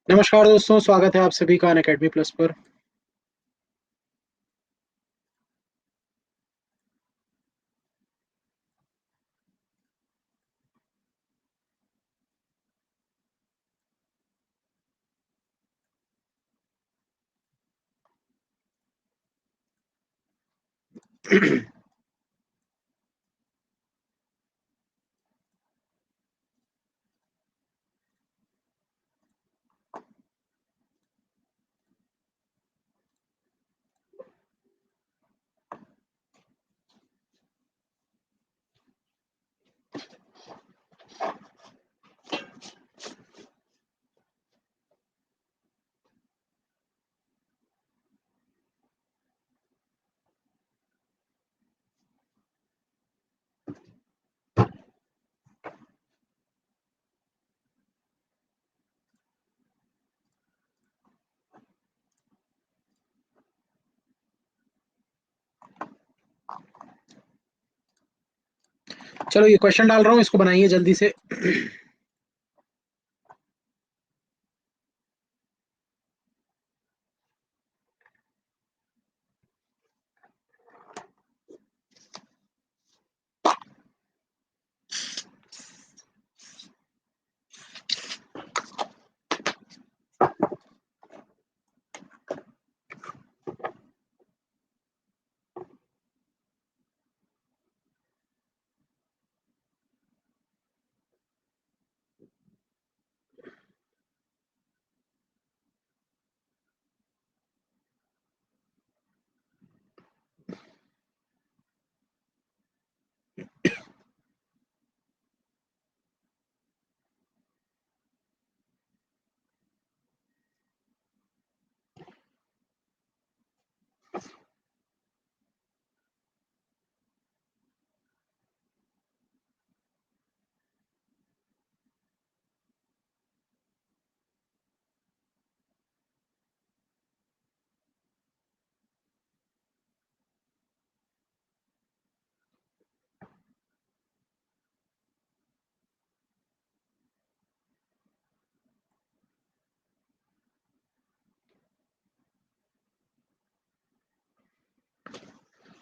नमस्कार दोस्तों, स्वागत है आप सभी का अनअकैडमी प्लस पर। चलो ये क्वेश्चन डाल रहा हूँ, इसको बनाइए जल्दी से।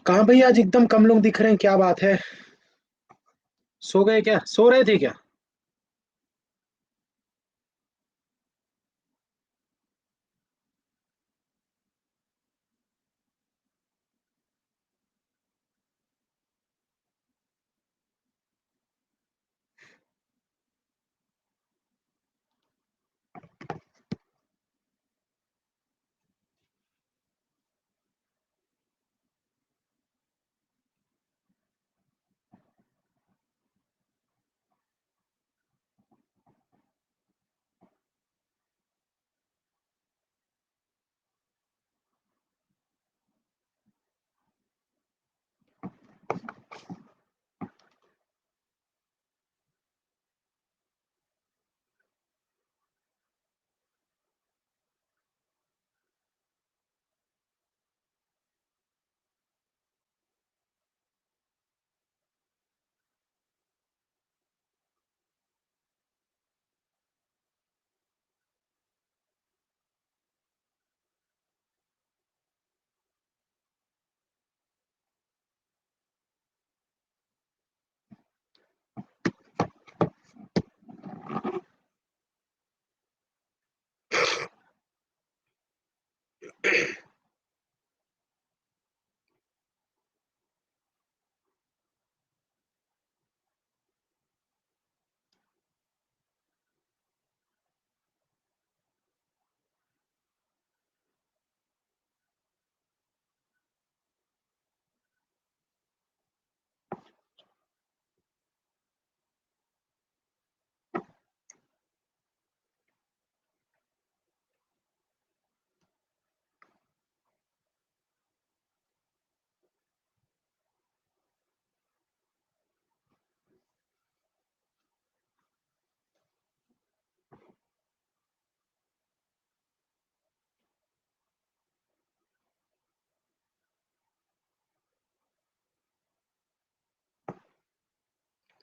कहाँ भैया, आज एकदम कम लोग दिख रहे हैं, क्या बात है? सो गए क्या? सो रहे थे क्या?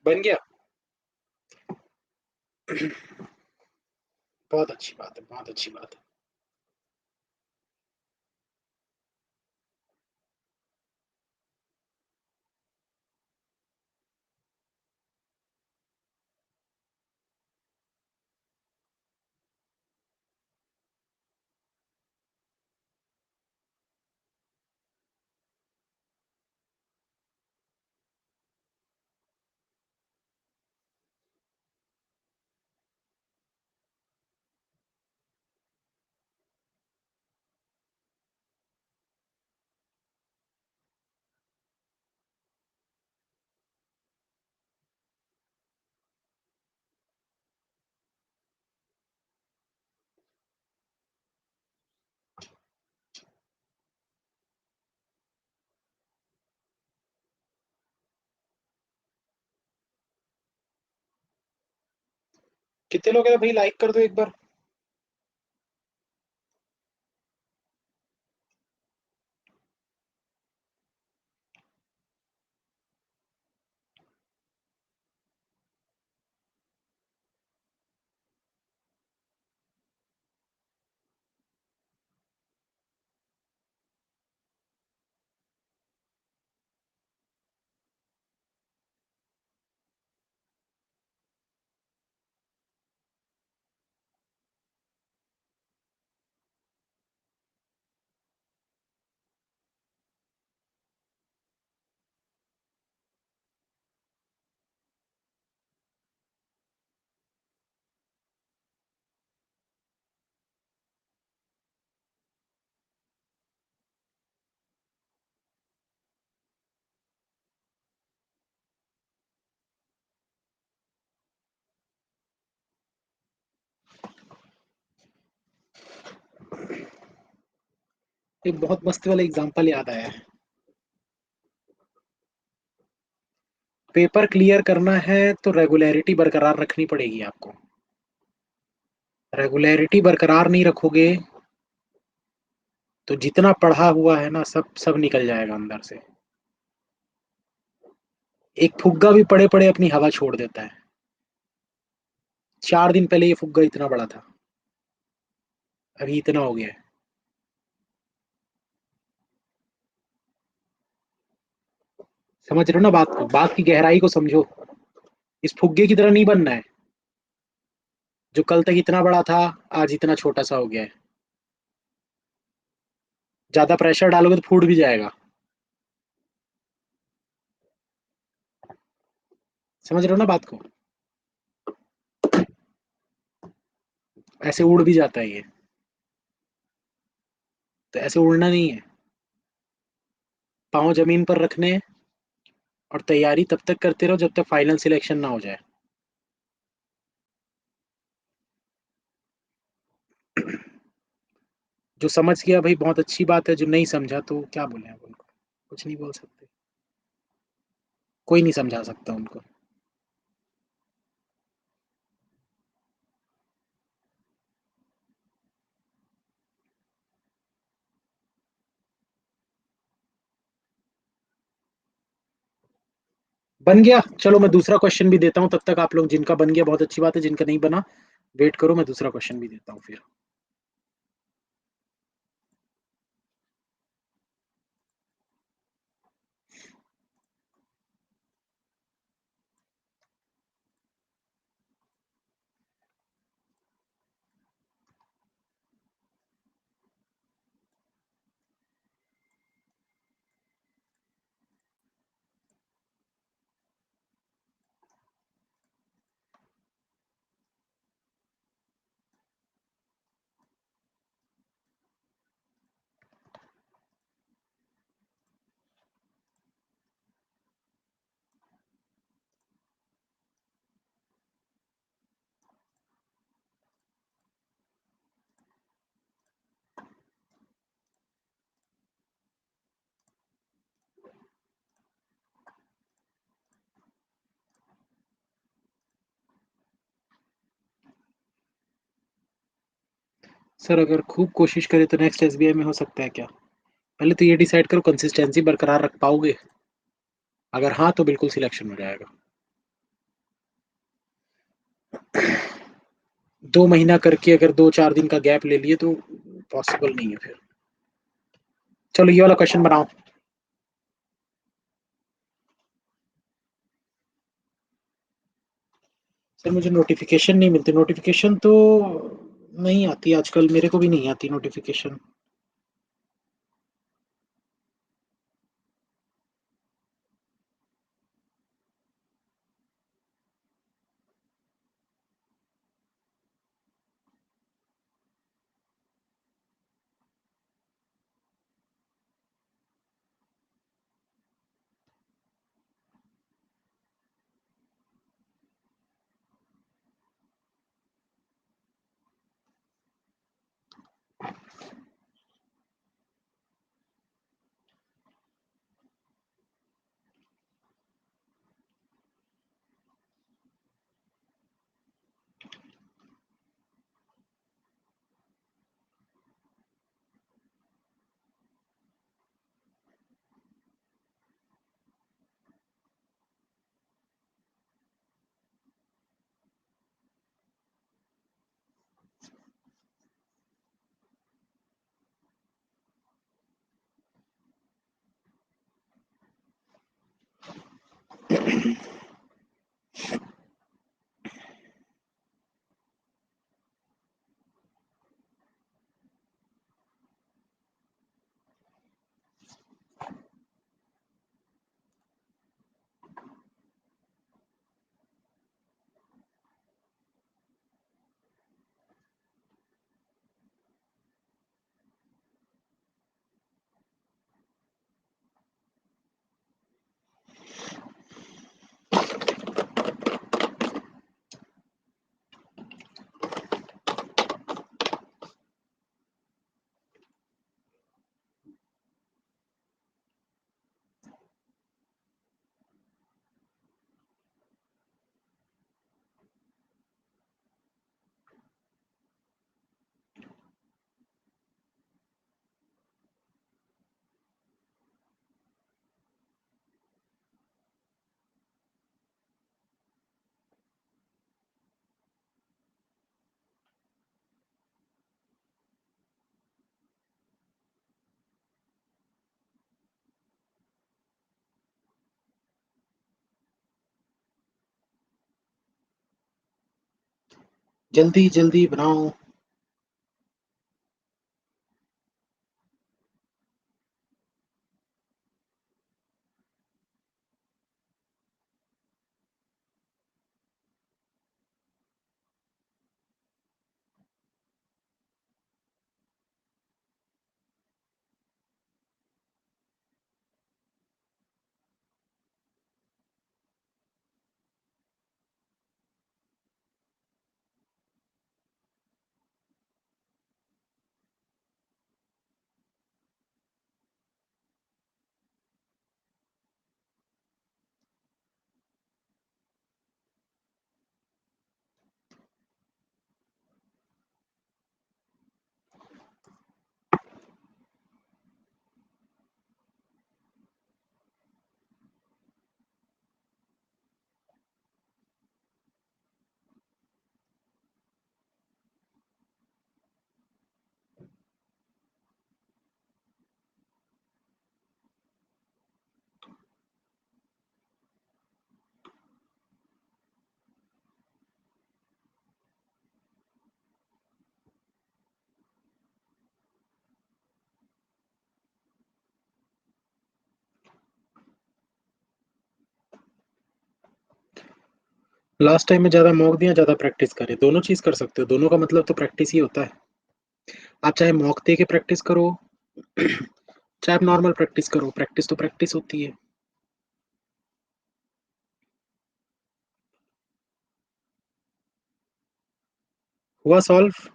बन गया। बहुत अच्छी बात है, बहुत अच्छी बात है। कितने लोग हैं भाई, लाइक कर दो एक बार। एक बहुत मस्त वाला एग्जांपल याद आया है। पेपर क्लियर करना है तो रेगुलरिटी बरकरार रखनी पड़ेगी आपको। रेगुलरिटी बरकरार नहीं रखोगे तो जितना पढ़ा हुआ है ना, सब सब निकल जाएगा अंदर से। एक फुग्गा भी पड़े पड़े अपनी हवा छोड़ देता है। 4 दिन पहले ये फुग्गा इतना बड़ा था, अभी इतना हो गया है। समझ रहे हो ना बात को, बात की गहराई को समझो। इस फुग्गे की तरह नहीं बनना है, जो कल तक इतना बड़ा था आज इतना छोटा सा हो गया है। ज्यादा प्रेशर डालोगे तो फूट भी जाएगा। समझ रहे हो ना बात को। ऐसे उड़ भी जाता है ये। तो ऐसे उड़ना नहीं है। पाँव जमीन पर रखने हैं, और तैयारी तब तक करते रहो जब तक फाइनल सिलेक्शन ना हो जाए। जो समझ गया भाई बहुत अच्छी बात है, जो नहीं समझा तो क्या बोले अब उनको। कुछ नहीं बोल सकते। कोई नहीं समझा सकता उनको। बन गया, चलो मैं दूसरा क्वेश्चन भी देता हूँ तब तक आप लोग। जिनका बन गया बहुत अच्छी बात है, जिनका नहीं बना वेट करो, मैं दूसरा क्वेश्चन भी देता हूँ फिर। सर अगर खूब कोशिश करे तो नेक्स्ट एसबीआई में हो सकता है क्या? पहले तो ये डिसाइड करो कंसिस्टेंसी बरकरार रख पाओगे। अगर हाँ तो बिल्कुल सिलेक्शन हो जाएगा। 2 महीना करके अगर 2-4 दिन का गैप ले लिए तो पॉसिबल नहीं है फिर। चलो ये वाला क्वेश्चन बनाओ। सर मुझे नोटिफिकेशन नहीं मिलती, नोटिफिकेशन तो नहीं आती आजकल, मेरे को भी नहीं आती नोटिफिकेशन। जल्दी जल्दी बनाओ। लास्ट टाइम में ज्यादा मॉक दिया, ज्यादा प्रैक्टिस करे, दोनों चीज कर सकते हो, दोनों का मतलब तो प्रैक्टिस ही होता है। आप चाहे मॉक दे के प्रैक्टिस करो, चाहे आप नॉर्मल प्रैक्टिस करो, प्रैक्टिस तो प्रैक्टिस होती है। हुआ सॉल्व।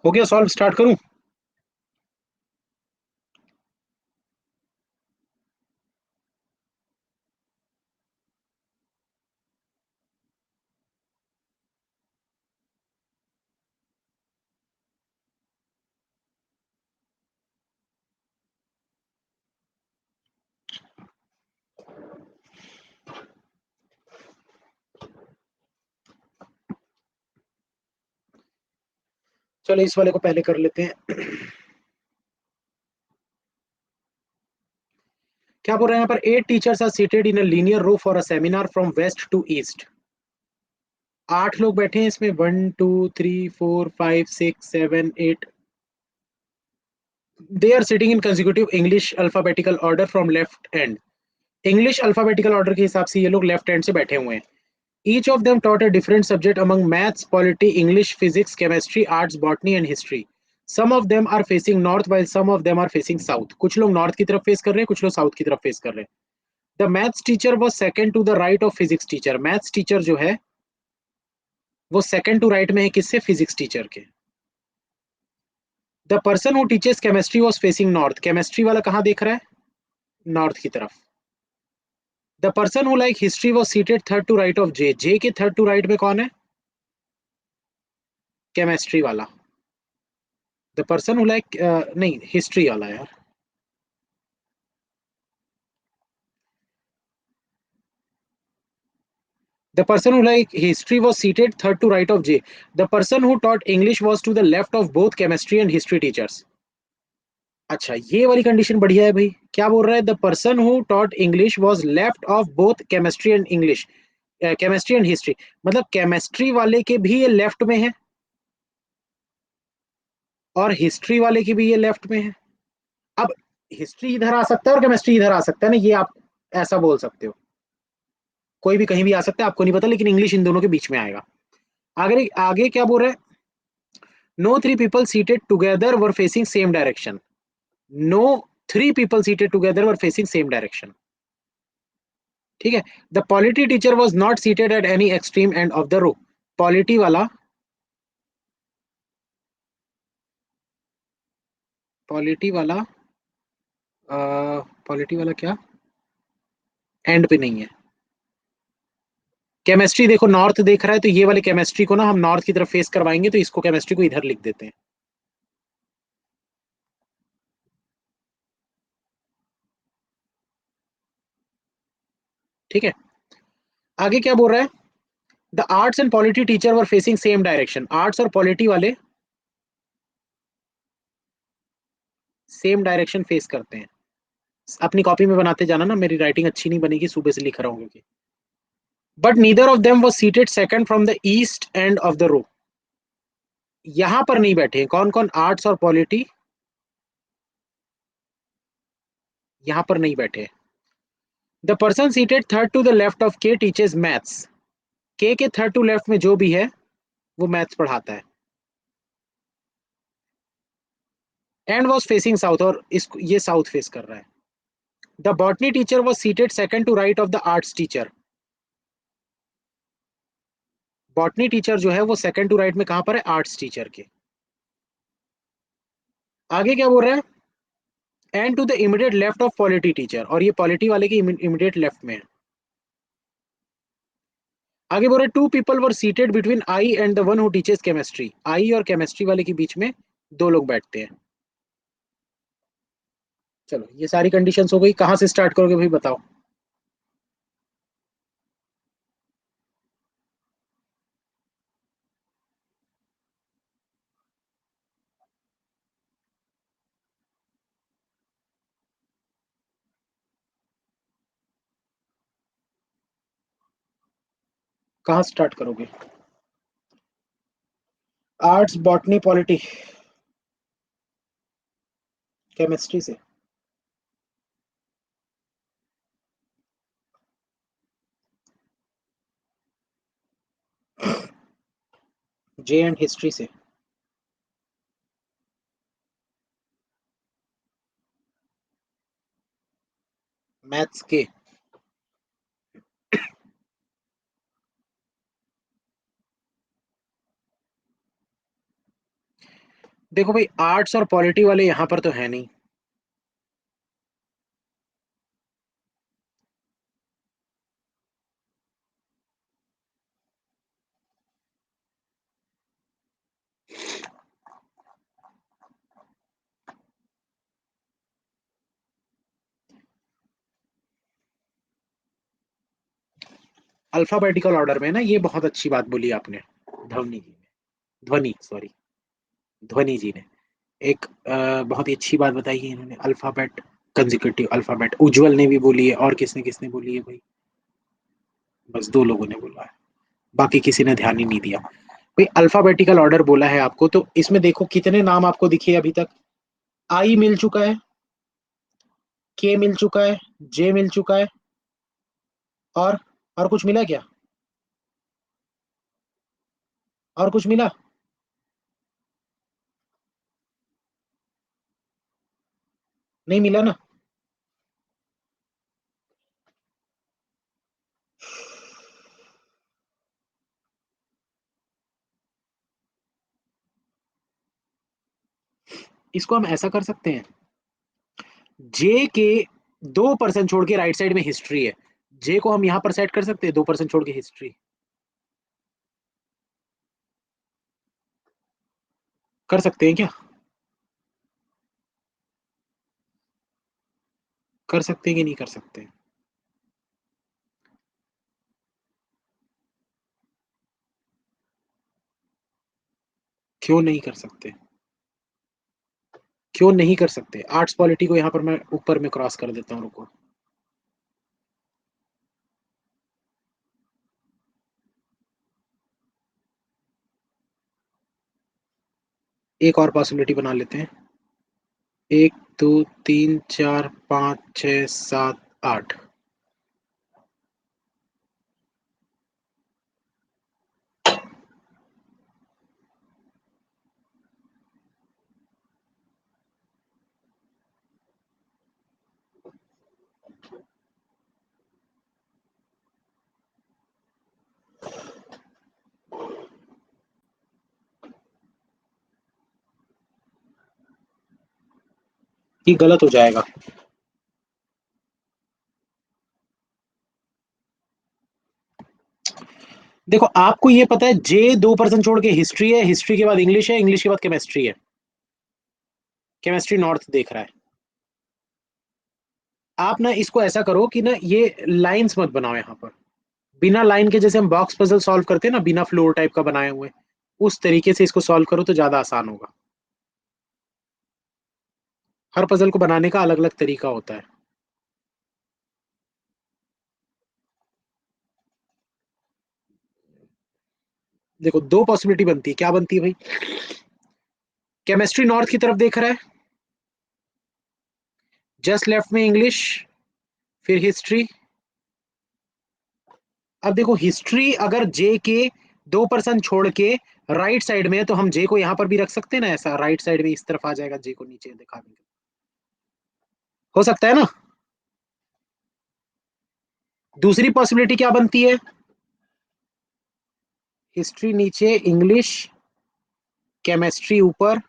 हो गया सॉल्व, स्टार्ट करूं? चलो इस वाले को पहले कर लेते हैं। क्या बोल रहे हैं यहाँ पर? 8 teachers are seated in a linear row for a seminar from west to east. 8 लोग बैठे हैं इसमें, 1 2 3 4 5 6 7 8। They are sitting in consecutive English alphabetical order from left end. English alphabetical order के हिसाब से ये लोग लेफ्ट हैंड से बैठे हुए हैं। Each of them taught a different subject among maths, polity, English, physics, chemistry, arts, botany and history. Some of them are facing north while some of them are facing south. कुछ लोग north की तरफ face कर रहे हैं, कुछ लोग south की तरफ फेस कर रहे हैं। The maths teacher was second to the right of physics teacher. Maths teacher जो है वो सेकंड टू राइट में है, किससे? फिजिक्स टीचर के। The person who teaches chemistry was facing north. Chemistry वाला कहाँ देख रहा है? नॉर्थ की तरफ। The person who like history was seated third to right of J. J के थर्ड टू राइट में कौन है? केमिस्ट्री वाला। द पर्सन हु लाइक, नहीं, हिस्ट्री वाला यार। The person who liked history was seated third to right of J. The person who taught English was to the left of both chemistry and history teachers. अच्छा, ये वाली condition बढ़िया है भाई। क्या बोल रहा है? The person who taught English was left of both chemistry and English, chemistry and history. मतलब केमिस्ट्री वाले के भी ये लेफ्ट में है और हिस्ट्री वाले की भी ये लेफ्ट में है। अब हिस्ट्री इधर आ सकता है और केमिस्ट्री इधर आ सकता है ना, ये आप ऐसा बोल सकते हो। कोई भी कहीं भी आ सकता है, आपको नहीं पता, लेकिन इंग्लिश इन दोनों के बीच में आएगा। आगे आगे क्या बोल रहे हैं? No three people seated together were facing same direction. No three people seated together were facing same direction. ठीक है। The polity teacher was not seated at any extreme end of the row. Polity वाला, polity वाला, polity वाला क्या and पे नहीं है? Chemistry देखो नॉर्थ देख रहा है, तो ये वाले केमिस्ट्री को ना हम नॉर्थ की तरफ फेस करवाएंगे, तो इसको केमिस्ट्री को इधर लिख देते हैं। ठीक है। आगे क्या बोल रहा है? The arts and polity teacher were facing same direction. Arts और पॉलिटी वाले सेम डायरेक्शन फेस करते हैं। अपनी कॉपी में बनाते जाना ना, मेरी राइटिंग अच्छी नहीं बनेगी, सुबह से लिख रहा हूँ क्योंकि। But neither of them was seated second from the east end of the row. यहां पर नहीं बैठे। कौन कौन? आर्ट्स और पॉलिटी यहां पर नहीं बैठे। The person seated third to the left of K teachers maths. K third to left में जो भी है वो मैथ्स पढ़ाता है। एंड वॉज फेसिंग साउथ, और इसको ये साउथ फेस कर रहा है। The botany teacher was seated second to right of the arts teacher. Botany teacher जो है वो सेकंड टू राइट में कहां पर है? आर्ट्स टीचर के। आगे क्या बोल रहा है? And to the immediate left of polity teacher, और ये पॉलिटी वाले की इमीडिएट लेफ्ट में है। आगे बोल रहे two people were seated between I and the one who teaches chemistry. I और केमिस्ट्री वाले के बीच में दो लोग बैठते हैं। चलो ये सारी कंडीशंस हो गई। कहां से स्टार्ट करोगे भाई बताओ? कहां स्टार्ट करोगे? आर्ट्स, बॉटनी, पॉलिटी, केमिस्ट्री से। जे एंड हिस्ट्री से। मैथ्स के। देखो भाई, आर्ट्स और पॉलिटी वाले यहाँ पर तो है नहीं। अल्फाबेटिकल ऑर्डर में ना, ये बहुत अच्छी बात बोली आपने, ध्वनि जी ने, ध्वनि सॉरी, ध्वनि जी ने एक बहुत ही अच्छी बात बताई है इन्होंने, अल्फाबेट, कंजिक्यूटिव अल्फाबेट, उज्जवल ने भी बोली है, और किसने किसने बोली है भाई? बस दो लोगों ने बोला है, बाकी किसी ने ध्यान ही नहीं दिया। भाई अल्फाबेटिकल ऑर्डर बोला है आपको, तो इसमें देखो कितने नाम आपको दिखे अभी तक। आई मिल चुका है, के मिल चुका है, जे मिल चुका है, और कुछ मिला क्या? और कुछ मिला? नहीं मिला ना। इसको हम ऐसा कर सकते हैं, जे के 2% छोड़ के राइट साइड में हिस्ट्री है, जे को हम यहां पर सेट कर सकते हैं, 2% छोड़ के हिस्ट्री। कर सकते हैं क्या? कर सकते हैं कि नहीं कर सकते? क्यों नहीं कर सकते? क्यों नहीं कर सकते? आर्ट्स पॉलिटी को यहाँ पर मैं ऊपर में क्रॉस कर देता हूँ, रुको। एक और पॉसिबिलिटी बना लेते हैं। एक, दो, तीन, चार, पाँच, छ, सात, आठ। ये गलत हो जाएगा। देखो आपको ये पता है, जे 2% छोड़ के हिस्ट्री है, हिस्ट्री के बाद इंग्लिश है, इंग्लिश के बाद केमिस्ट्री है। केमिस्ट्री नॉर्थ देख रहा है। आप ना इसको ऐसा करो कि ना, ये लाइंस मत बनाओ यहाँ पर। बिना लाइन के, जैसे हम बॉक्स पजल सॉल्व करते हैं ना, बिना फ्लोर टाइप का बनाए हुए, उस तरीके से इसको सॉल्व करो तो ज्यादा आसान होगा। हर पजल को बनाने का अलग अलग तरीका होता है। देखो दो पॉसिबिलिटी बनती है, क्या बनती है भाई? केमिस्ट्री नॉर्थ की तरफ देख रहा है, जस्ट लेफ्ट में इंग्लिश, फिर हिस्ट्री। अब देखो, हिस्ट्री अगर जे के 2% छोड़ के राइट साइड में है, तो हम जे को यहां पर भी रख सकते हैं ना, ऐसा राइट साइड में इस तरफ आ जाएगा, जे को नीचे दिखा देंगे। हो सकता है ना? दूसरी पॉसिबिलिटी क्या बनती है? हिस्ट्री नीचे, इंग्लिश, केमिस्ट्री ऊपर,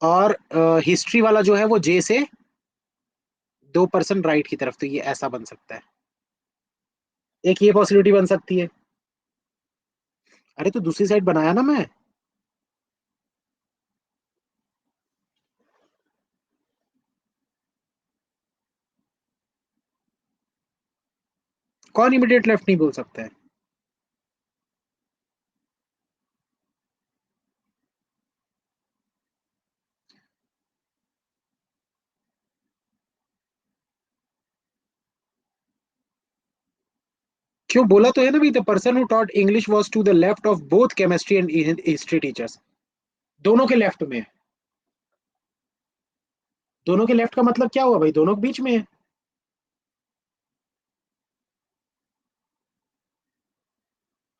और हिस्ट्री वाला जो है वो जे से 2% राइट की तरफ, तो ये ऐसा बन सकता है। एक ये पॉसिबिलिटी बन सकती है। अरे तो दूसरी साइड बनाया ना मैं। कौन इमीडिएट लेफ्ट नहीं बोल सकता है? क्यों, बोला तो है ना भाई, the person who taught English was to the left of both chemistry and history teachers. दोनों के लेफ्ट में है। दोनों के लेफ्ट का मतलब क्या हुआ भाई? दोनों के बीच में है।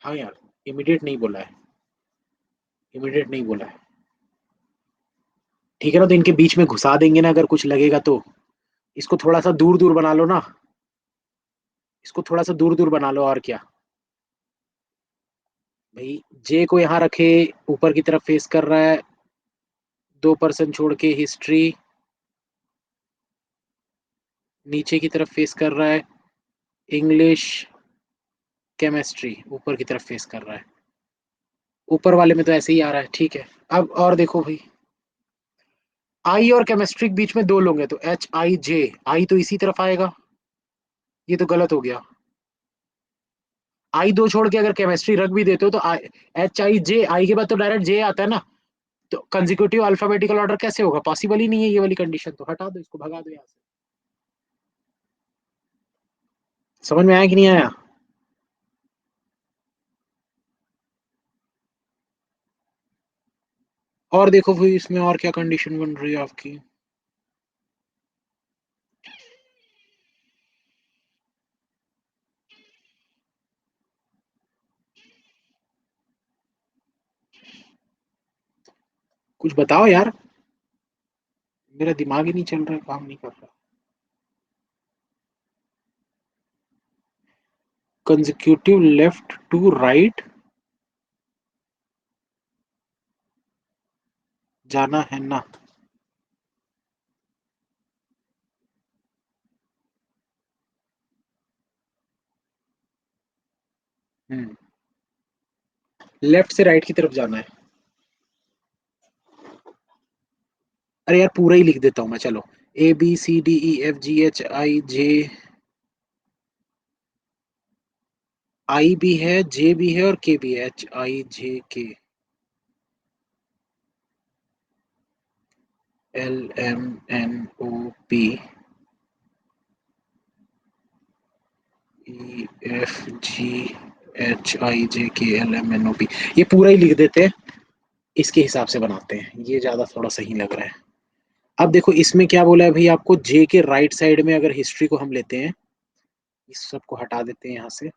हाँ यार, इमीडिएट नहीं बोला है। इमीडिएट नहीं बोला है। ठीक है ना, तो इनके बीच में घुसा देंगे ना अगर कुछ लगेगा तो। इसको थोड़ा सा दूर दूर बना लो ना। इसको थोड़ा सा दूर दूर बना लो, और क्या। भाई जे को यहाँ रखे, ऊपर की तरफ फेस कर रहा है, 2% छोड़ के हिस्ट्री नीचे की तरफ फेस कर रहा है, इंग्लिश, केमिस्ट्री ऊपर की तरफ फेस कर रहा है। ऊपर वाले में तो ऐसे ही आ रहा है, ठीक है। अब और देखो भाई, आई और केमिस्ट्री के बीच में दो लोग हैं तो HIJ, आई तो इसी तरफ आएगा, ये तो गलत हो गया। आई दो छोड़ के अगर केमिस्ट्री रख भी देते हो तो HIJ, आई के बाद तो डायरेक्ट जे आता है ना, तो कंसेक्यूटिव अल्फाबेटिकल ऑर्डर कैसे होगा? पॉसिबल ही नहीं है ये वाली कंडीशन, तो हटा दो इसको, भगा दो यहाँ से। समझ में आया कि नहीं आया? और देखो भाई इसमें और क्या कंडीशन बन रही है आपकी। कुछ बताओ यार, मेरा दिमाग ही नहीं चल रहा है, काम नहीं कर रहा। कंसेक्यूटिव लेफ्ट टू राइट जाना है ना? हम्म, लेफ्ट से राइट की तरफ जाना है। अरे यार पूरा ही लिख देता हूँ मैं, चलो। ABCDEFGHIJ, आई भी है, जे भी है और के भी है, HIMNOP, ये पूरा ही लिख देते हैं, इसके हिसाब से बनाते हैं, ये ज्यादा थोड़ा सही लग रहा है। अब देखो इसमें क्या बोला है भाई आपको, जे के राइट साइड में अगर हिस्ट्री को हम लेते हैं, इस सब को हटा देते हैं यहाँ से।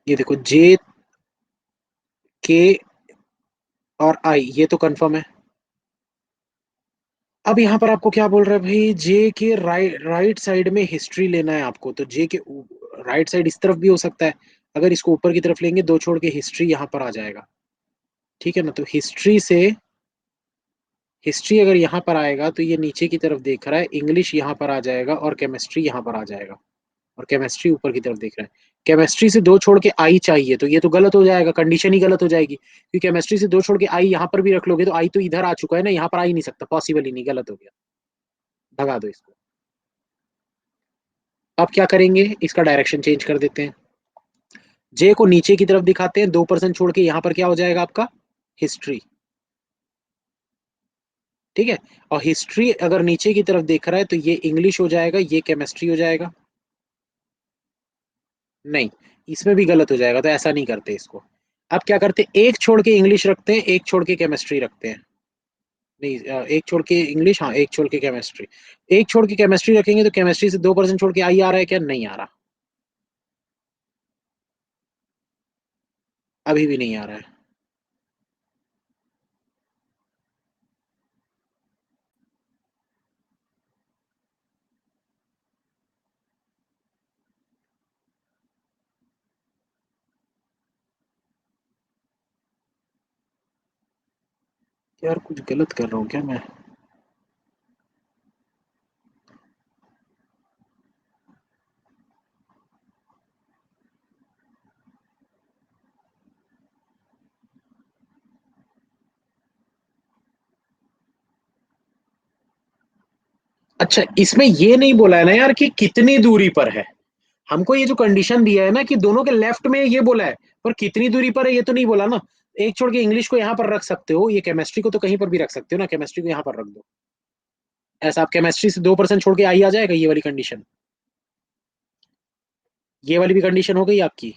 ये देखो जे, के और आई, ये तो कंफर्म है। अब यहाँ पर आपको क्या बोल रहा है भाई, जे के राइट साइड में हिस्ट्री लेना है आपको, तो जे के राइट साइड इस तरफ भी हो सकता है। अगर इसको ऊपर की तरफ लेंगे, दो छोड़ के हिस्ट्री यहाँ पर आ जाएगा, ठीक है ना? तो हिस्ट्री अगर यहाँ पर आएगा तो ये नीचे की तरफ देख रहा है, इंग्लिश यहाँ पर आ जाएगा और केमिस्ट्री यहाँ पर आ जाएगा, और केमिस्ट्री ऊपर की तरफ देख रहा है। केमिस्ट्री से दो छोड़ के आई चाहिए, तो ये तो गलत हो जाएगा, कंडीशन ही गलत हो जाएगी, क्योंकि केमिस्ट्री से दो छोड़ के आई यहाँ पर भी रख लोगे तो आई तो इधर आ चुका है ना, यहाँ पर आ ही नहीं सकता, पॉसिबल ही नहीं, गलत हो गया, भगा दो इसको। अब क्या करेंगे, इसका डायरेक्शन चेंज कर देते हैं, जे को नीचे की तरफ दिखाते हैं, 2% छोड़ के यहाँ पर क्या हो जाएगा आपका, हिस्ट्री, ठीक है। और हिस्ट्री अगर नीचे की तरफ देख रहा है तो ये इंग्लिश हो जाएगा, ये केमिस्ट्री हो जाएगा। नहीं, इसमें भी गलत हो जाएगा, तो ऐसा नहीं करते इसको। अब क्या करते हैं, एक छोड़ के इंग्लिश रखते हैं, एक छोड़ के केमिस्ट्री रखते हैं। नहीं, एक छोड़ के इंग्लिश, हाँ, एक छोड़ के केमिस्ट्री। एक छोड़ के केमिस्ट्री रखेंगे तो केमिस्ट्री से 2% छोड़ के आई आ रहा है क्या? नहीं आ रहा, अभी भी नहीं आ रहा है। यार कुछ गलत कर रहा हूँ क्या मैं? अच्छा, इसमें ये नहीं बोला है ना यार कि कितनी दूरी पर है। हमको ये जो कंडीशन दिया है ना कि दोनों के लेफ्ट में, ये बोला है, पर कितनी दूरी पर है ये तो नहीं बोला ना। एक छोड़ के इंग्लिश को यहाँ पर रख सकते हो, ये केमिस्ट्री को तो कहीं पर भी रख सकते हो ना, केमिस्ट्री को यहाँ पर रख दो। ऐसा आप केमिस्ट्री से 2% छोड़ के आई आ जाएगा, ये वाली कंडीशन। ये वाली भी कंडीशन हो गई आपकी।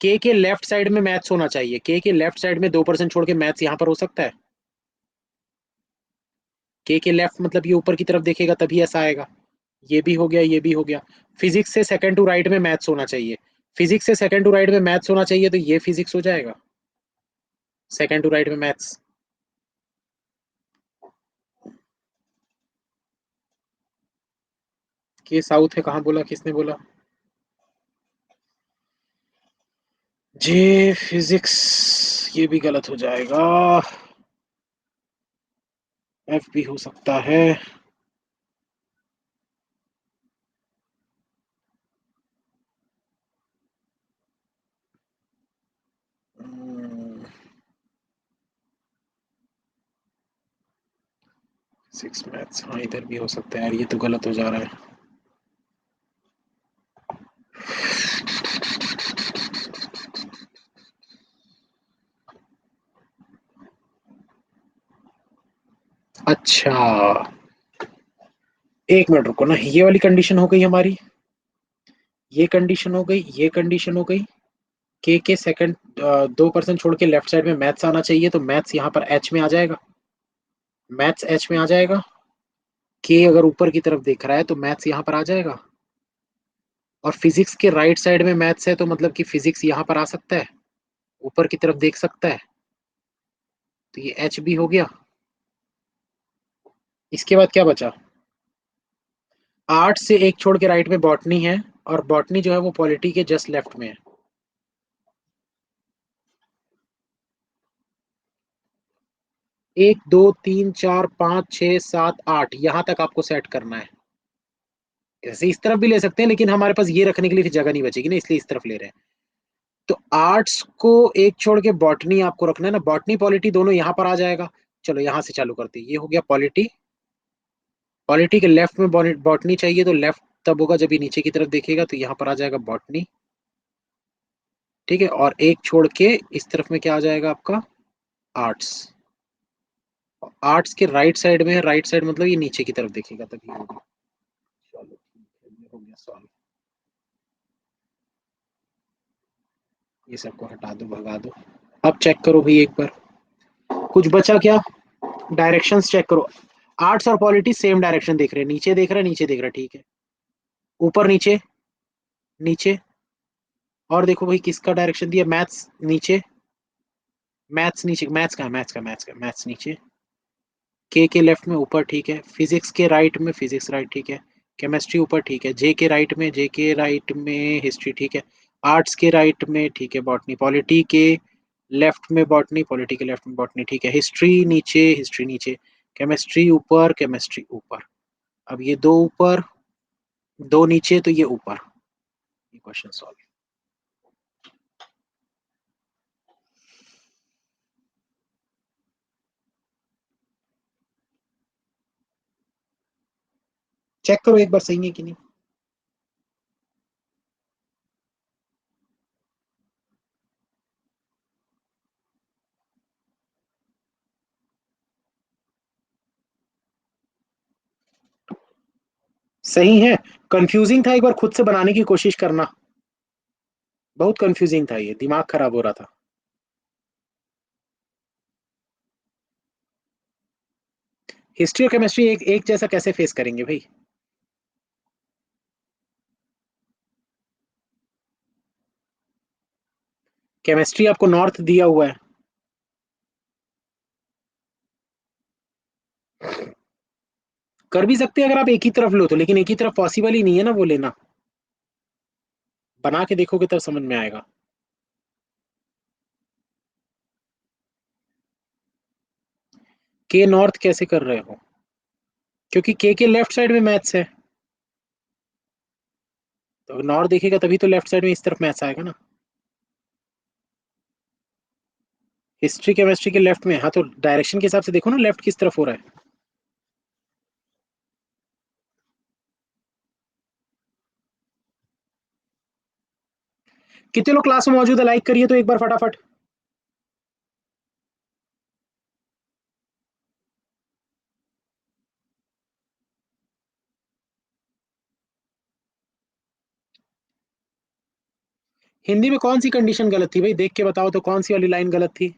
के लेफ्ट साइड में मैथ्स होना चाहिए, के लेफ्ट साइड में 2% छोड़ के मैथ्स यहाँ पर हो सकता है। के लेफ्ट मतलब ये ऊपर की तरफ देखेगा तभी ऐसा आएगा। ये भी हो गया, ये भी हो गया। फिजिक्स से सेकंड टू राइट में मैथ्स होना चाहिए, फिजिक्स से सेकंड टू राइट में मैथ्स होना चाहिए, तो ये फिजिक्स हो जाएगा, सेकंड टू राइट में मैथ्स। के साउथ है, कहाँ बोला, किसने बोला? जे फिजिक्स, ये भी गलत हो जाएगा। एफ भी हो सकता है। सिक्स मैथ्स, हाँ इधर भी हो सकता है यार, ये तो गलत हो जा रहा है। अच्छा, एक मिनट रुको ना, ये वाली कंडीशन हो गई हमारी, ये कंडीशन हो गई, ये कंडीशन हो गई। के सेकंड 2% छोड़ के लेफ्ट साइड में मैथ्स आना चाहिए, तो मैथ्स यहाँ पर एच में आ जाएगा। मैथ्स एच में आ जाएगा। के अगर ऊपर की तरफ देख रहा है तो मैथ्स यहाँ पर आ जाएगा। और फिजिक्स के राइट साइड में मैथ्स है, तो मतलब कि फिजिक्स यहाँ पर आ सकता है, ऊपर की तरफ देख सकता है। तो ये एच भी हो गया। इसके बाद क्या बचा? आर्ट से एक छोड़ के राइट में बॉटनी है, और बॉटनी जो है वो पॉलिटी के जस्ट लेफ्ट में है। 1 2 3 4 5 6 7 8, यहां तक आपको सेट करना है। ऐसे इस तरफ भी ले सकते हैं, लेकिन हमारे पास ये रखने के लिए फिर जगह नहीं बचेगी ना, इसलिए इस तरफ ले रहे हैं। तो आर्ट्स को एक छोड़ के बॉटनी आपको रखना है ना, बॉटनी पॉलिटी दोनों यहां पर आ जाएगा। चलो यहां से चालू करते हैं, ये हो गया पॉलिटी। पॉलिटी के लेफ्ट में बॉटनी चाहिए, तो लेफ्ट तब होगा जब ये नीचे की तरफ देखेगा, तो यहाँ पर आ जाएगा बॉटनी। ठीक है, और एक छोड़ के इस तरफ में क्या आ जाएगा आपका? आर्ट्स। आर्ट्स के राइट साइड में है, राइट साइड मतलब ये नीचे की तरफ देखेगा तभी होगा। चलो ठीक है, ये हो गया सॉल्व। ये सबको हटा दो, भगा दो। अब चेक करो भाई एक बार, कुछ बचा क्या? डायरेक्शंस चेक करो। आर्ट्स और पॉलिटी सेम डायरेक्शन देख रहे हैं, नीचे देख रहा है, नीचे देख रहा है, ठीक है। ऊपर नीचे, नीचे। और देखो भाई किसका डायरेक्शन दिया, मैथ्स नीचे। मैथ्स नीचे, मैथ्स नीचे। के लेफ्ट में ऊपर, ठीक है। फिजिक्स के राइट में फिजिक्स राइट, ठीक है। केमिस्ट्री ऊपर, ठीक है। जे के राइट में हिस्ट्री, ठीक है। आर्ट्स के राइट में, ठीक है, बॉटनी। पॉलिटी के लेफ्ट में बॉटनी, पॉलिटी के लेफ्ट में बॉटनी, ठीक है। हिस्ट्री नीचे, हिस्ट्री नीचे। केमिस्ट्री ऊपर, केमिस्ट्री ऊपर। अब ये दो ऊपर, दो नीचे, तो ये ऊपर। ये क्वेश्चन सॉल्व। चेक करो एक बार सही है कि नहीं। सही है। कंफ्यूजिंग था, एक बार खुद से बनाने की कोशिश करना। बहुत कंफ्यूजिंग था, ये दिमाग खराब हो रहा था। हिस्ट्री और केमिस्ट्री एक एक जैसा कैसे फेस करेंगे भाई? केमिस्ट्री आपको नॉर्थ दिया हुआ है। कर भी सकते हैं अगर आप एक ही तरफ लो तो, लेकिन एक ही तरफ पॉसिबल ही नहीं है ना वो लेना। बना के देखोगे तब समझ में आएगा। के नॉर्थ कैसे कर रहे हो? क्योंकि के लेफ्ट साइड में मैथ्स है, तो नॉर्थ देखेगा तभी तो लेफ्ट साइड में इस तरफ मैथ्स आएगा ना। हिस्ट्री केमिस्ट्री के लेफ्ट में, हाँ तो डायरेक्शन के हिसाब से देखो ना, लेफ्ट किस तरफ हो रहा है। कितने लोग क्लास में मौजूद है, लाइक करिए तो एक बार फटाफट। हिंदी में कौन सी कंडीशन गलत थी भाई, देख के बताओ तो, कौन सी वाली लाइन गलत थी?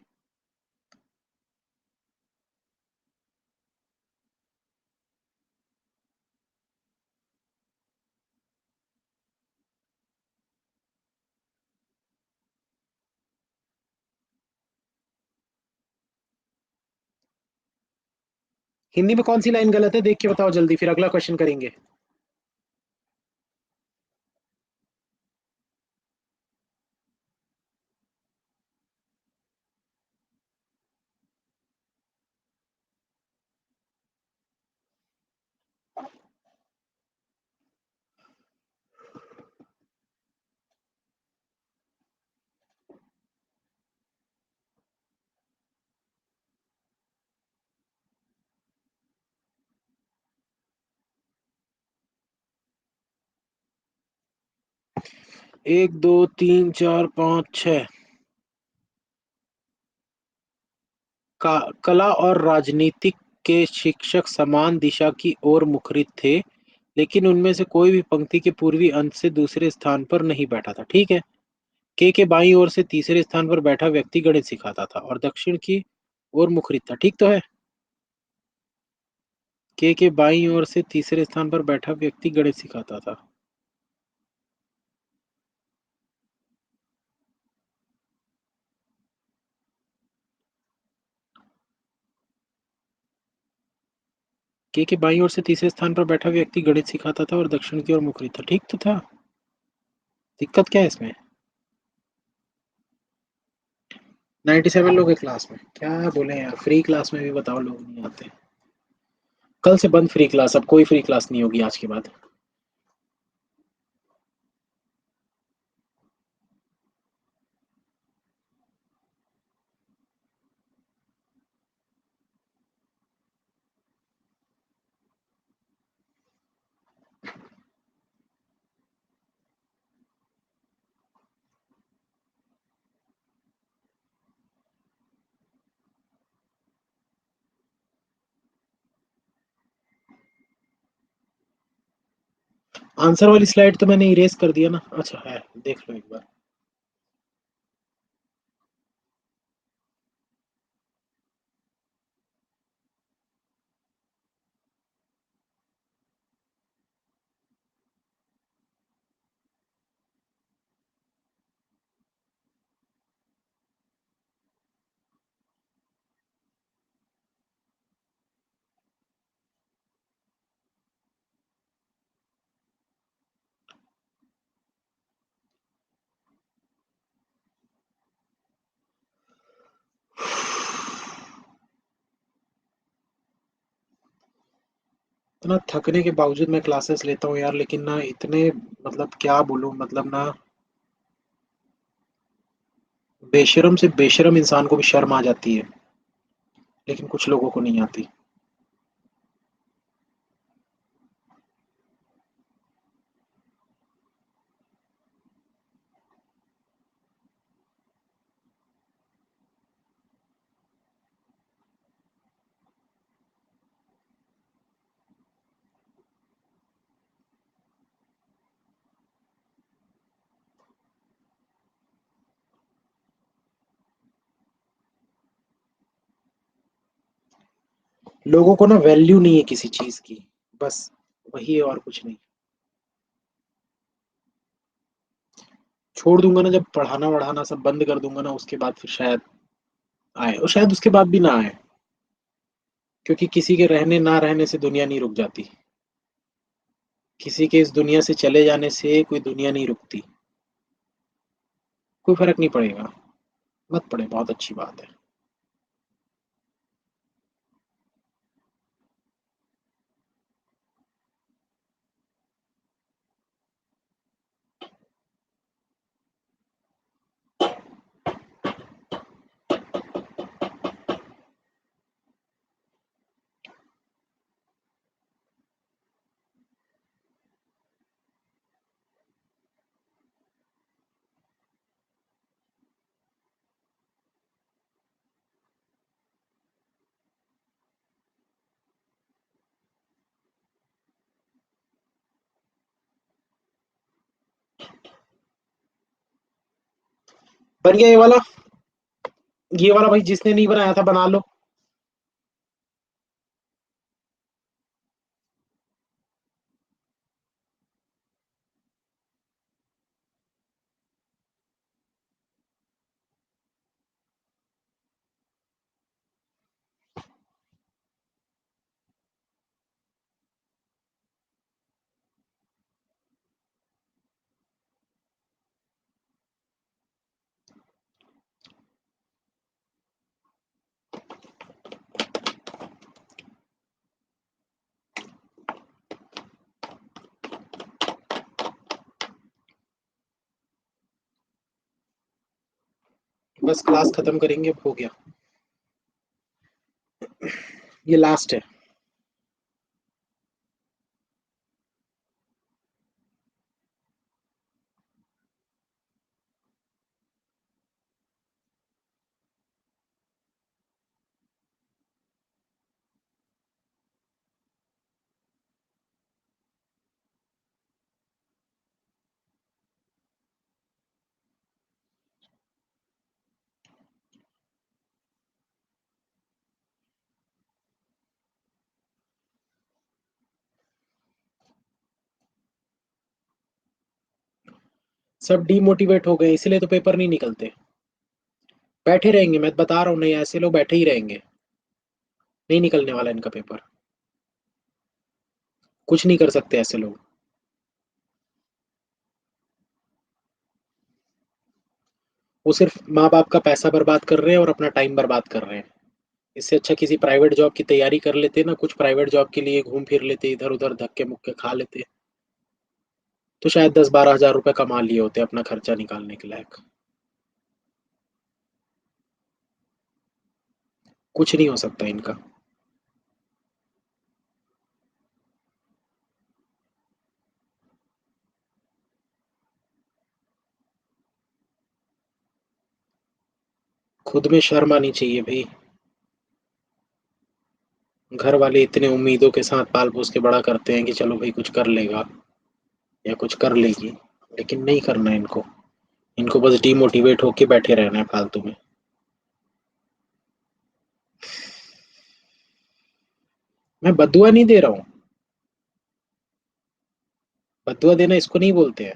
हिंदी में कौन सी लाइन गलत है, देख के बताओ जल्दी, फिर अगला क्वेश्चन करेंगे। एक दो तीन चार पाँच छह। कला और राजनीतिक के शिक्षक समान दिशा की ओर मुखरित थे, लेकिन उनमें से कोई भी पंक्ति के पूर्वी अंत से दूसरे स्थान पर नहीं बैठा था। ठीक है। के बाईं ओर से तीसरे स्थान पर बैठा व्यक्ति गणित सिखाता था और दक्षिण की ओर मुखरित था। ठीक तो है। के बाईं ओर से तीसरे स्थान पर बैठा व्यक्ति गणित सिखाता था। के बाईं ओर से तीसरे स्थान पर बैठा व्यक्ति गणित सिखाता था और दक्षिण की ओर मुखरित था। ठीक तो था। दिक्कत क्या है इसमें? 97 लोग हैं क्लास में, क्या बोले यार, फ्री क्लास में भी बताओ लोग नहीं आते। कल से बंद फ्री क्लास, अब कोई फ्री क्लास नहीं होगी आज के बाद। आंसर वाली स्लाइड तो मैंने इरेज कर दिया ना। अच्छा है, देख लो एक बार। इतना थकने के बावजूद मैं क्लासेस लेता हूँ यार, लेकिन ना इतने, मतलब क्या बोलूं, मतलब ना बेशरम से बेशरम इंसान को भी शर्म आ जाती है, लेकिन कुछ लोगों को नहीं आती। लोगों को ना वैल्यू नहीं है किसी चीज की, बस वही है और कुछ नहीं। छोड़ दूंगा ना, जब पढ़ाना वढ़ाना सब बंद कर दूंगा ना, उसके बाद फिर शायद आए, और शायद उसके बाद भी ना आए, क्योंकि किसी के रहने ना रहने से दुनिया नहीं रुक जाती। किसी के इस दुनिया से चले जाने से कोई दुनिया नहीं रुकती। कोई फर्क नहीं पड़ेगा। मत पड़े, बहुत अच्छी बात है। बन गया ये वाला भाई, जिसने नहीं बनाया था बना लो। बस क्लास खत्म करेंगे, अब हो गया। ये लास्ट है। सब डीमोटिवेट हो गए, इसलिए तो पेपर नहीं निकलते। बैठे रहेंगे, मैं बता रहा हूँ, नहीं ऐसे लोग बैठे ही रहेंगे। नहीं निकलने वाला इनका पेपर। कुछ नहीं कर सकते ऐसे लोग। वो सिर्फ माँ बाप का पैसा बर्बाद कर रहे हैं और अपना टाइम बर्बाद कर रहे हैं। इससे अच्छा किसी प्राइवेट जॉब की तैयारी कर लेते ना, कुछ प्राइवेट जॉब के लिए घूम फिर लेते, इधर उधर धक्के मुक्के खा लेते, तो शायद 10-12 हज़ार रुपये कमा लिए होते अपना खर्चा निकालने के लायक। कुछ नहीं हो सकता इनका। खुद में शर्म आनी चाहिए भाई। घर वाले इतने उम्मीदों के साथ पाल पोस के बड़ा करते हैं कि चलो भाई कुछ कर लेगा या कुछ कर लेगी, लेकिन नहीं करना है इनको। इनको बस डीमोटिवेट होके बैठे रहना है फालतू में। मैं बदुआ नहीं दे रहा हूँ। बदुआ देना इसको नहीं बोलते हैं।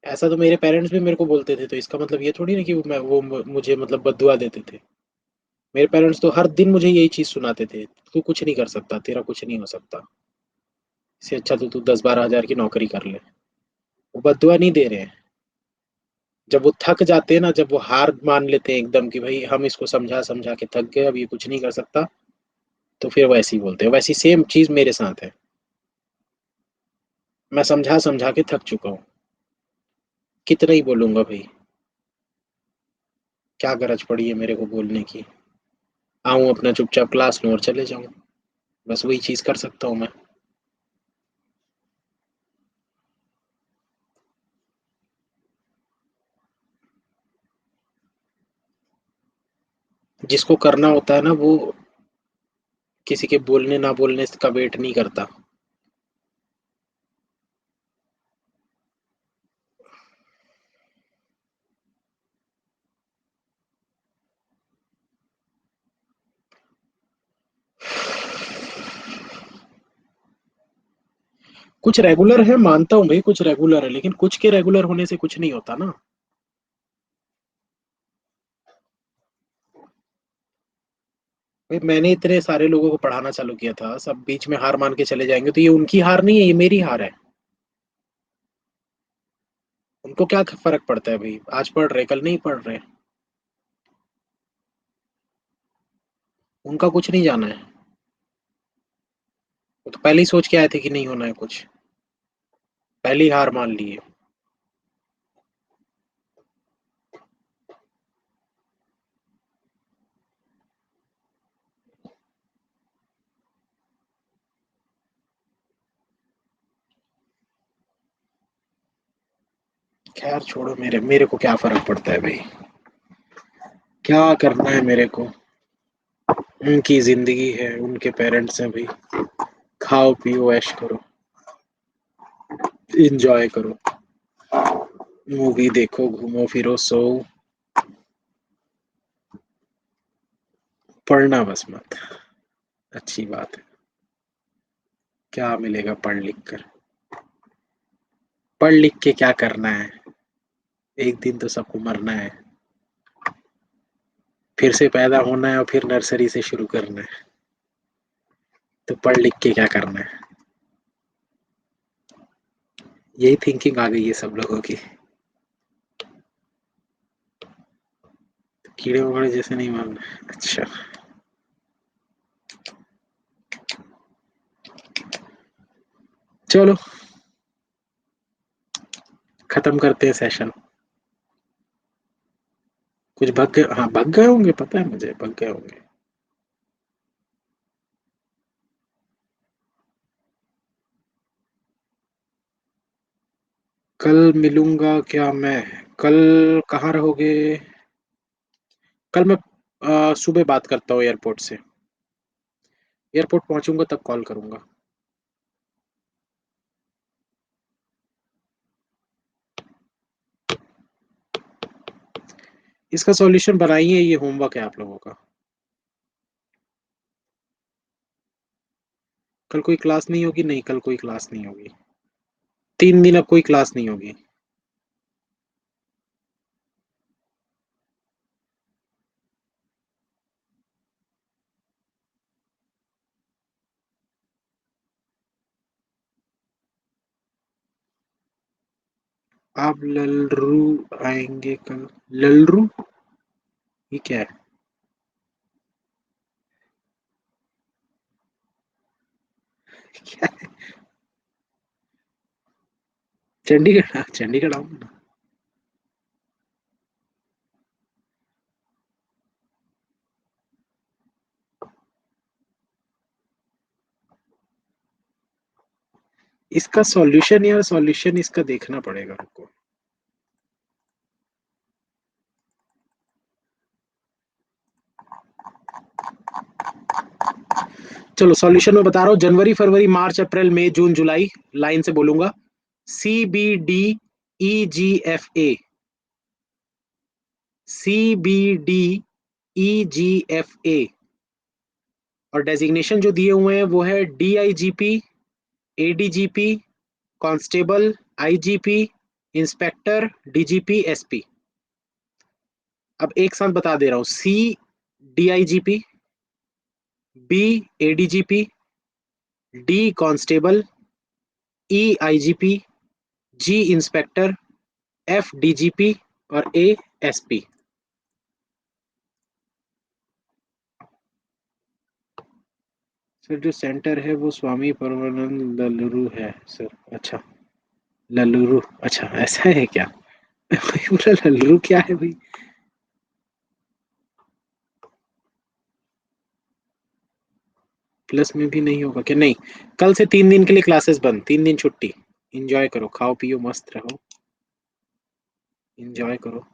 ऐसा तो मेरे पेरेंट्स भी मेरे को बोलते थे, तो इसका मतलब ये थोड़ी ना कि मुझे मतलब बदुआ देते थे। मेरे पेरेंट्स तो हर दिन मुझे यही चीज सुनाते थे, तू कुछ नहीं कर सकता, तेरा कुछ नहीं हो सकता, इससे अच्छा तो तू 10-12 हज़ार की नौकरी कर ले। वो बदुआ नहीं दे रहे हैं। जब वो थक जाते हैं ना, जब वो हार मान लेते हैं एकदम कि भाई हम इसको समझा समझा के थक गए, अब ये कुछ नहीं कर सकता, तो फिर वो ऐसे ही बोलते हैं। वैसी सेम चीज मेरे साथ है। मैं समझा समझा के थक चुका हूँ। कितना ही बोलूंगा भाई। क्या गरज पड़ी है मेरे को बोलने की। आऊं अपना चुपचाप क्लास लूं और चले जाऊं। बस वही चीज कर सकता हूँ मैं। जिसको करना होता है ना, वो किसी के बोलने ना बोलने का वेट नहीं करता। कुछ रेगुलर है, मानता हूँ भाई, कुछ रेगुलर है, लेकिन कुछ के रेगुलर होने से कुछ नहीं होता ना। भाई मैंने इतने सारे लोगों को पढ़ाना चालू किया था, सब बीच में हार मान के चले जाएंगे, तो ये उनकी हार नहीं है, ये मेरी हार है। उनको क्या फर्क पड़ता है भाई, आज पढ़ रहे कल नहीं पढ़ रहे। उनका कुछ नहीं जाना है। वो तो पहले ही सोच के आए थे कि नहीं होना है कुछ। पहले ही हार मान लिए। खैर छोड़ो, मेरे मेरे को क्या फर्क पड़ता है भाई। क्या करना है मेरे को। उनकी जिंदगी है, उनके पेरेंट्स हैं भाई। खाओ पियो ऐश करो। इंजॉय करो। मूवी देखो, घूमो फिरो, सो। पढ़ना बस मत। अच्छी बात है। क्या मिलेगा पढ़ लिख कर। पढ़ लिख के क्या करना है। एक दिन तो सबको मरना है। फिर से पैदा होना है और फिर नर्सरी से शुरू करना है। तो पढ़ लिख के क्या करना है। यही थिंकिंग आ गई है सब लोगों की। कीड़े मकोड़े जैसे नहीं मानना है। अच्छा। चलो, खत्म करते हैं सेशन। कुछ भग गए, हाँ भग गए होंगे, पता है मुझे भग गए होंगे। कल मिलूंगा क्या मैं। कल कहाँ रहोगे। कल मैं सुबह बात करता हूँ एयरपोर्ट से। एयरपोर्ट पहुंचूंगा तब कॉल करूंगा। इसका सॉल्यूशन बनाइए, ये होमवर्क है आप लोगों का। कल कोई क्लास नहीं होगी? नहीं, कल कोई क्लास नहीं होगी। 3 दिन अब कोई क्लास नहीं होगी। आप ललरू आएंगे कल? ललरू? ये क्या है? क्या है? चंडीगढ़? हाँ, चंडीगढ़ आऊंगा। इसका सॉल्यूशन, यार सॉल्यूशन इसका देखना पड़ेगा, रुको। चलो सॉल्यूशन मैं बता रहा हूँ। जनवरी, फरवरी, मार्च, अप्रैल, मई, जून, जुलाई। लाइन से बोलूंगा। CBDEGFA। CBDEGFA। और डेजिग्नेशन जो दिए हुए हैं वो है DIGP, ADGP, constable, IGP, inspector, DGP, SP। अब एक साथ बता दे रहा हूँ। CDIGP, BADGP, D constable, EIGP, G inspector, FDGP और ASP। सर जो सेंटर है वो स्वामी परमानंद लल्लू है सर। अच्छा। लल्लू, अच्छा ऐसा है क्या? पूरा लल्लू क्या है भाई? प्लस में भी नहीं होगा क्या? नहीं। कल से 3 दिन के लिए क्लासेस बंद, 3 दिन छुट्टी। एंजॉय करो, खाओ पियो मस्त रहो। एंजॉय करो।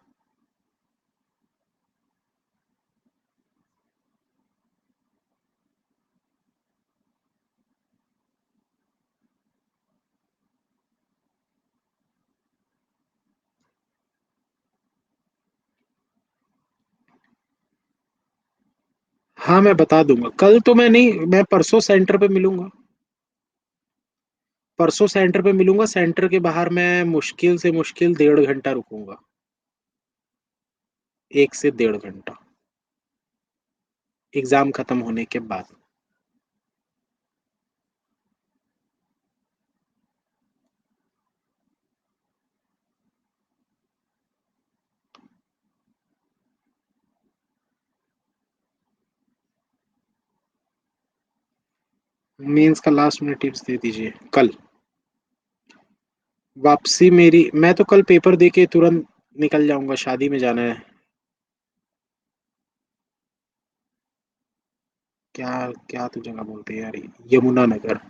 हाँ मैं बता दूंगा। कल तो मैं नहीं, मैं परसों सेंटर पे मिलूंगा। परसों सेंटर पे मिलूंगा। सेंटर के बाहर मैं मुश्किल से मुश्किल 1.5 घंटा रुकूंगा। 1 से 1.5 घंटा। एग्जाम खत्म होने के बाद। मेंस का लास्ट मिनट टिप्स दे दीजिए कल। वापसी मेरी, मैं तो कल पेपर दे के तुरंत निकल जाऊंगा, शादी में जाना है। क्या? क्या तो जगह बोलते हैं यार, यमुना नगर।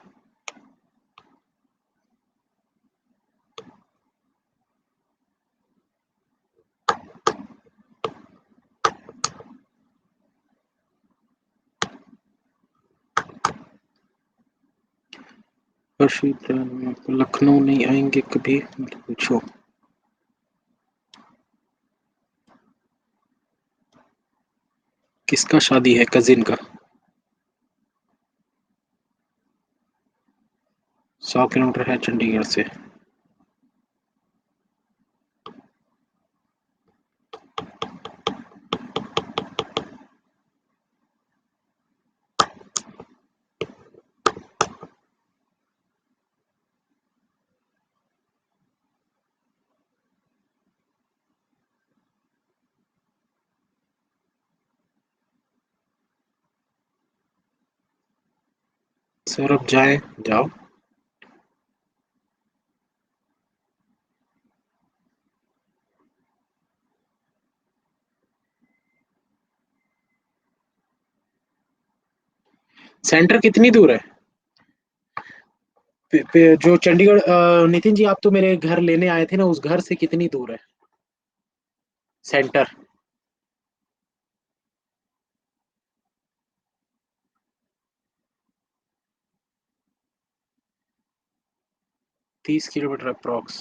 लखनऊ नहीं आएंगे कभी? पूछो। किसका शादी है? कजिन का। 100 किलोमीटर है चंडीगढ़ से। सर अब जाए? जाओ। सेंटर कितनी दूर है? जो चंडीगढ़, नितिन जी आप तो मेरे घर लेने आए थे ना, उस घर से कितनी दूर है centre? 30 kilometre approx.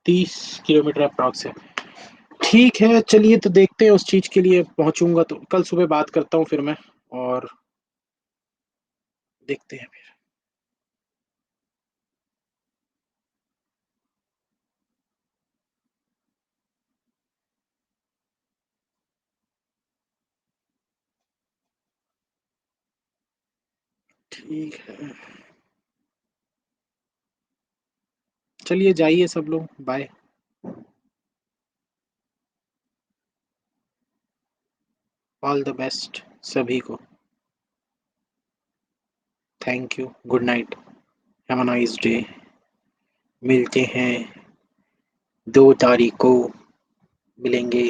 30 kilometre approx है। ठीक है, चलिए तो देखते हैं उस चीज़ के लिए पहुँचूँगा तो कल सुबह बात करता हूँ फिर मैं और देखते हैं फिर। ठीक है, चलिए जाइए सब लोग, बाय। ऑल द बेस्ट सभी को। Thank you, good night, have a nice day. मिलते हैं 2 तारीख को मिलेंगे।